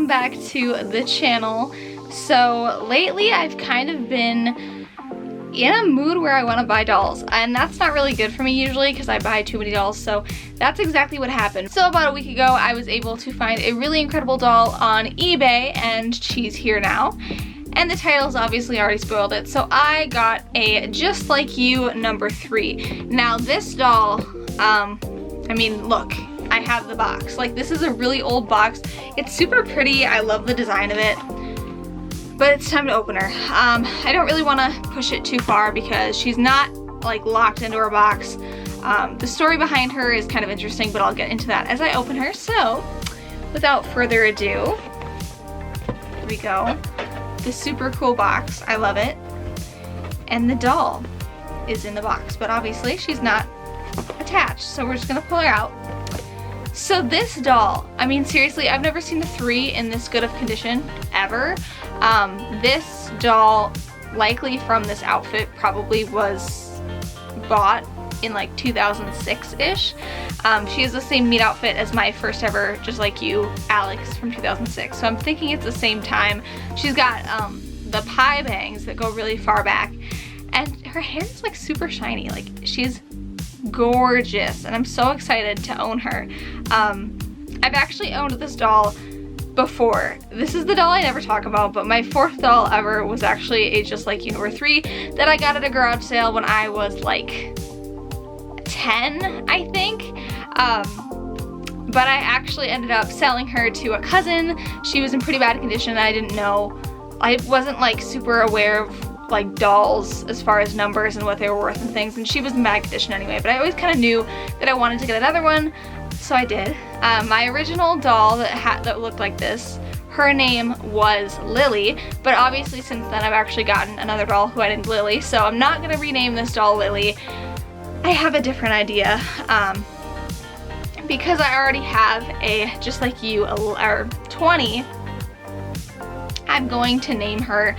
welcome back to the channel. So lately I've kind of been in a mood where I want to buy dolls, and that's not really good for me usually because I buy too many dolls, so that's exactly what happened. So about a week ago I was able to find a really incredible doll on eBay, and she's here now. And the title's obviously already spoiled it, so I got a Just Like You number 3. Now this doll, I mean look, I have the box. Like, this is a really old box. It's super pretty. I love the design of it. But it's time to open her. I don't really want to push it too far because she's not like locked into her box. The story behind her is kind of interesting, but I'll get into that as I open her. So without further ado, here we go. This super cool box. I love it. And the doll is in the box, but obviously she's not attached. So we're just gonna pull her out. So this doll, I mean seriously, I've never seen a 3 in this good of condition ever. This doll, likely from this outfit, probably was bought in like 2006-ish. She has the same meat outfit as my first ever Just Like You, Alex, from 2006. So I'm thinking it's the same time. She's got the pie bangs that go really far back. And her hair is like super shiny. Like, she's gorgeous, and I'm so excited to own her. I've actually owned this doll before. This is the doll I never talk about, but my 4th doll ever was actually a Just Like You number 3 that I got at a garage sale when I was like 10, I think. But I actually ended up selling her to a cousin. She was in pretty bad condition and I didn't know. I wasn't like super aware of like dolls as far as numbers and what they were worth and things, and she was in bad condition anyway, but I always kind of knew that I wanted to get another one, so I did. My original doll that looked like this, her name was Lily, but obviously since then I've actually gotten another doll who I named Lily, so I'm not gonna rename this doll Lily. I have a different idea. Because I already have a Just Like You or 20, I'm going to name her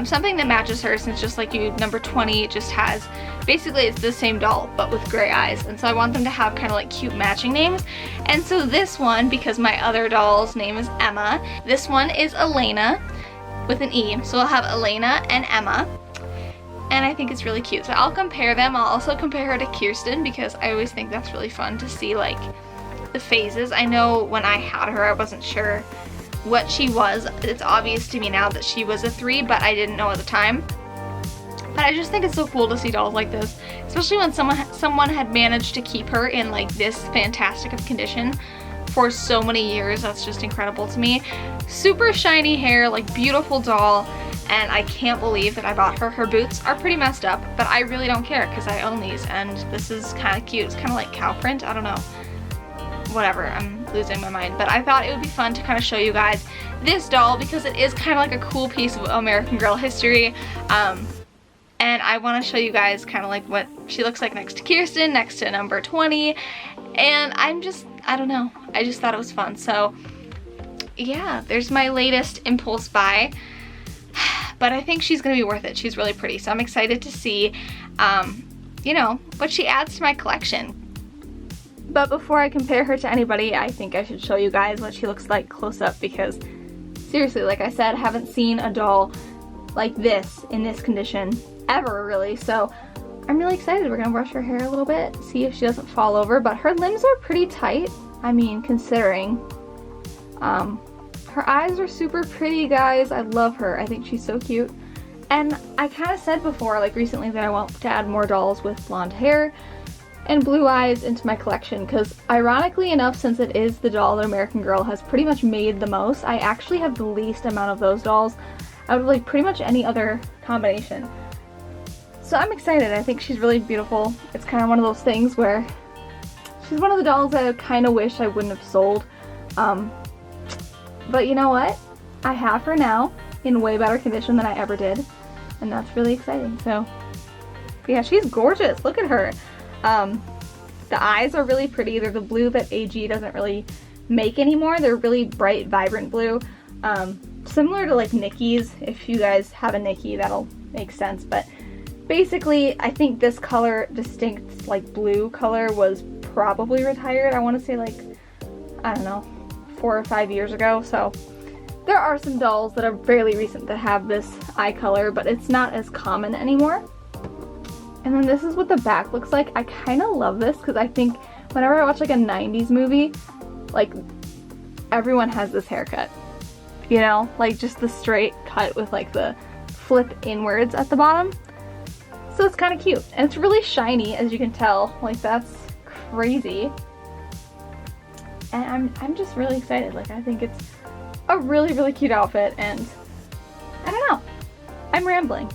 something that matches her, since Just Like You number 20 just has, basically it's the same doll but with gray eyes, and so I want them to have kind of like cute matching names. And so this one, because my other doll's name is Emma, this one is Elena with an E, so I'll have Elena and Emma, and I think it's really cute. So I'll compare them. I'll also compare her to Kirsten because I always think that's really fun to see like the phases. I know when I had her I wasn't sure what she was. It's obvious to me now that she was a 3, but I didn't know at the time. But I just think it's so cool to see dolls like this, especially when someone had managed to keep her in like this fantastic of condition for so many years. That's just incredible to me. Super shiny hair, like beautiful doll, and I can't believe that I bought her. Her boots are pretty messed up, but I really don't care because I own these, and this is kind of cute. It's kind of like cow print, I don't know. Whatever, I'm losing my mind, but I thought it would be fun to kind of show you guys this doll because it is kind of like a cool piece of American Girl history, and I want to show you guys kind of like what she looks like next to Kirsten, next to number 20, and I don't know, I just thought it was fun. So yeah, there's my latest impulse buy, but I think she's gonna be worth it. She's really pretty, so I'm excited to see you know, what she adds to my collection. But before I compare her to anybody, I think I should show you guys what she looks like close up, because seriously, like I said, I haven't seen a doll like this in this condition ever, really. So I'm really excited. We're gonna brush her hair a little bit, see if she doesn't fall over, but her limbs are pretty tight. I mean, considering. Her eyes are super pretty, guys. I love her. I think she's so cute. And I kind of said before, like recently, that I want to add more dolls with blonde hair and blue eyes into my collection, because ironically enough, since it is the doll that American Girl has pretty much made the most, I actually have the least amount of those dolls out of like pretty much any other combination. So I'm excited. I think she's really beautiful. It's kind of one of those things where she's one of the dolls that I kind of wish I wouldn't have sold. But you know what? I have her now in way better condition than I ever did, and that's really exciting. So yeah, she's gorgeous. Look at her. The eyes are really pretty. They're the blue that AG doesn't really make anymore. They're really bright, vibrant blue. Similar to like Nikki's. If you guys have a Nikki, that'll make sense. But basically, I think this color, distinct like blue color, was probably retired. I want to say like, I don't know, 4 or 5 years ago. So There are some dolls that are fairly recent that have this eye color, but it's not as common anymore. And then this is what the back looks like. I kind of love this because I think whenever I watch like a 90s movie, like everyone has this haircut. You know, like just the straight cut with like the flip inwards at the bottom. So it's kind of cute. And it's really shiny, as you can tell. Like that's crazy. And I'm just really excited. Like I think it's a really, really cute outfit, and I don't know. I'm rambling.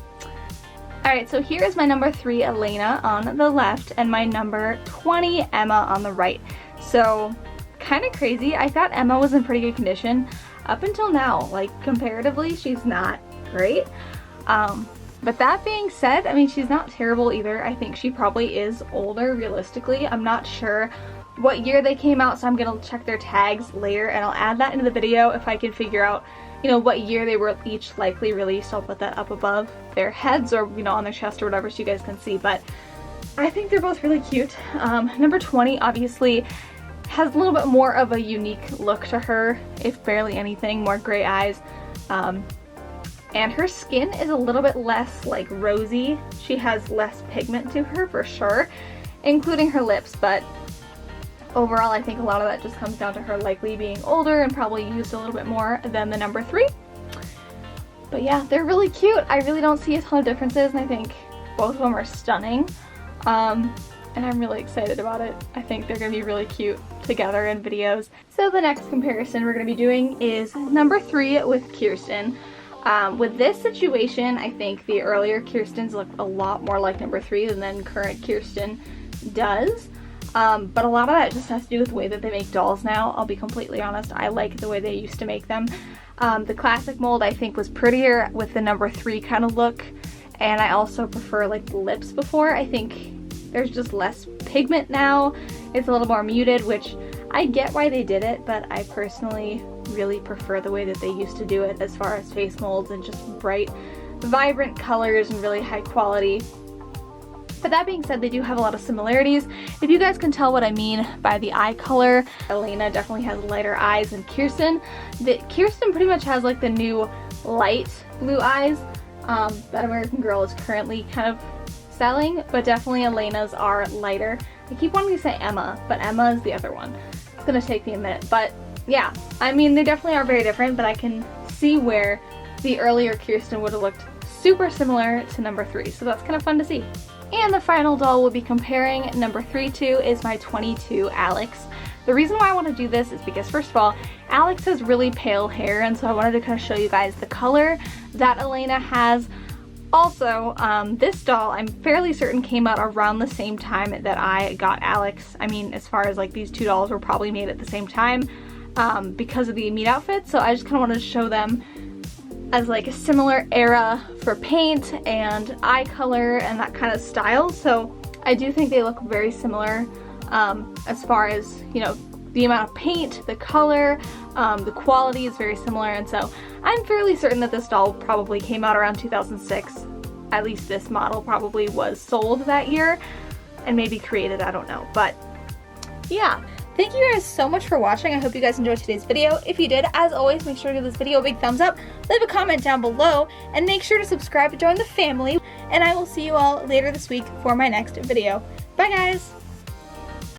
Alright, so here is my number 3 Elena on the left and my number 20 Emma on the right. So kind of crazy. I thought Emma was in pretty good condition up until now. Like comparatively, she's not great. But that being said, I mean, she's not terrible either. I think she probably is older realistically. I'm not sure what year they came out, so I'm gonna check their tags later and I'll add that into the video if I can figure out, you know, what year they were each likely released. I'll put that up above their heads or, you know, on their chest or whatever so you guys can see. But I think they're both really cute. Number 20 obviously has a little bit more of a unique look to her, if barely anything, more gray eyes. And her skin is a little bit less like rosy. She has less pigment to her for sure, including her lips, but overall I think a lot of that just comes down to her likely being older and probably used a little bit more than the number 3. But yeah, they're really cute. I really don't see a ton of differences, and I think both of them are stunning. And I'm really excited about it. I think they're gonna be really cute together in videos. So the next comparison we're gonna be doing is number 3 with Kirsten. With this situation, I think the earlier Kirstens look a lot more like number 3 than current Kirsten does. But a lot of that just has to do with the way that they make dolls now. I'll be completely honest, I like the way they used to make them. The classic mold I think was prettier with the number 3 kind of look, and I also prefer like the lips before. I think there's just less pigment now. It's a little more muted, which I get why they did it, but I personally really prefer the way that they used to do it as far as face molds and just bright, vibrant colors and really high quality. But that being said, they do have a lot of similarities. If you guys can tell what I mean by the eye color, Elena definitely has lighter eyes than Kirsten. Kirsten pretty much has like the new light blue eyes that American Girl is currently kind of selling, but definitely Elena's are lighter. I keep wanting to say Emma, but Emma is the other one. It's gonna take me a minute, but yeah, I mean, they definitely are very different, but I can see where the earlier Kirsten would have looked super similar to number 3, so that's kind of fun to see. And the final doll we'll be comparing number 3 to is my 22 Alex. The reason why I want to do this is because, first of all, Alex has really pale hair, and so I wanted to kind of show you guys the color that Elena has. Also, this doll I'm fairly certain came out around the same time that I got Alex. I mean, as far as like these two dolls were probably made at the same time because of the meet outfits, so I just kind of wanted to show them as like a similar era for paint and eye color and that kind of style. So I do think they look very similar as far as, you know, the amount of paint, the color, the quality is very similar, and so I'm fairly certain that this doll probably came out around 2006. At least this model probably was sold that year and maybe created, I don't know. But yeah, thank you guys so much for watching. I hope you guys enjoyed today's video. If you did, as always, make sure to give this video a big thumbs up, leave a comment down below, and make sure to subscribe to join the family. And I will see you all later this week for my next video. Bye guys!